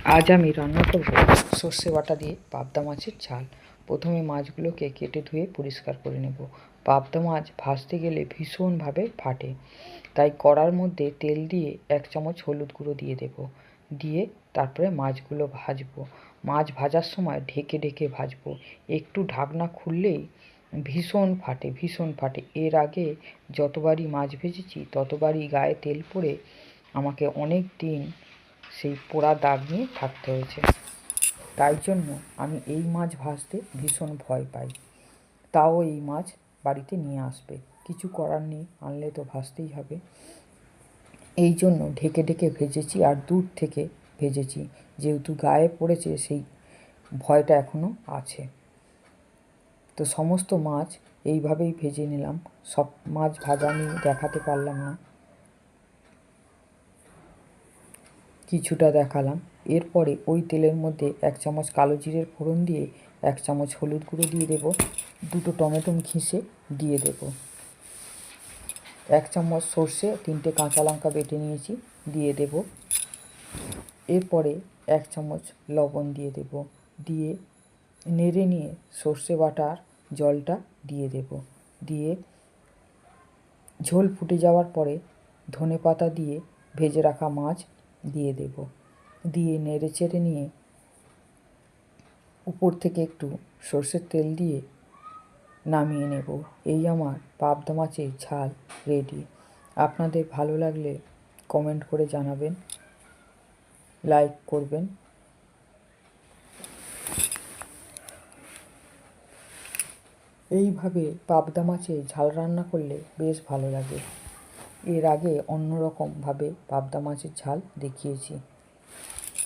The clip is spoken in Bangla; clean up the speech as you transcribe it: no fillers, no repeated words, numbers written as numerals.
আজ আমি রান্না করব সর্ষে বাটা দিয়ে পাবদা মাছের ঝাল। প্রথমে মাছগুলোকে কেটে ধুয়ে পরিষ্কার করে নেব। পাবদা মাছ ভাজতে গেলে ভীষণভাবে ফাটে, তাই কড়ার মধ্যে তেল দিয়ে 1 চামচ হলুদ গুঁড়ো দিয়ে দেব। দিয়ে তারপরে মাছগুলো ভাজবো। মাছ ভাজার সময় ঢেকে ঢেকে ভাজবো। একটু ঢাকনা খুললেই ভীষণ ফাটে। এর আগে যতবারই মাছ ভেজেছি ততবারই গায়ে তেল পড়ে আমাকে অনেক দিন সেই পোড়া দাগ নিয়ে থাকতে হয়েছে। তাই জন্য আমি এই মাছ ভাজতে ভীষণ ভয় পাই। তাও এই মাছ বাড়িতে নিয়ে আসবে, কিছু করার নেই, আনলে তো ভাজতেই হবে। এই জন্য ঢেকে ঢেকে ভেজেছি আর দূর থেকে ভেজেছি, যেহেতু গায়ে পড়েছে সেই ভয়টা এখনও আছে। তো সমস্ত মাছ এইভাবেই ভেজে নিলাম। সব মাছ ভাজা আমি দেখাতে পারলাম না, কিছুটা দেখালাম। এরপরে ওই তেলের মধ্যে 1 চামচ কালো জিরের ফোড়ন দিয়ে 1 চামচ হলুদ গুঁড়ো দিয়ে দেব। 2টো টমেটো ঘিষে দিয়ে দেব। 1 চামচ সর্ষে, 3টে কাঁচা লঙ্কা বেটে নিয়েছি দিয়ে দেব। এরপরে 1 চামচ লবণ দিয়ে দেব। দিয়ে নেড়ে নিয়ে সর্ষে বাটার জলটা দিয়ে দেব। দিয়ে ঝোল ফুটে যাওয়ার পরে ধনেপাতা দিয়ে ভেজে রাখা মাছ দিয়ে দেব। দিয়ে নেড়ে চেড়ে নিয়ে উপর থেকে একটু সর্ষের তেল দিয়ে নামিয়ে নেব। এই আমার পাবদা মাছের ঝাল রেডি। আপনাদের ভালো লাগলে কমেন্ট করে জানাবেন, লাইক করবেন। এইভাবে পাবদা মাছের ঝাল রান্না করলে বেশ ভালো লাগে। এর আগে অন্যরকমভাবে পাবদা মাছের ঝাল দেখিয়েছি।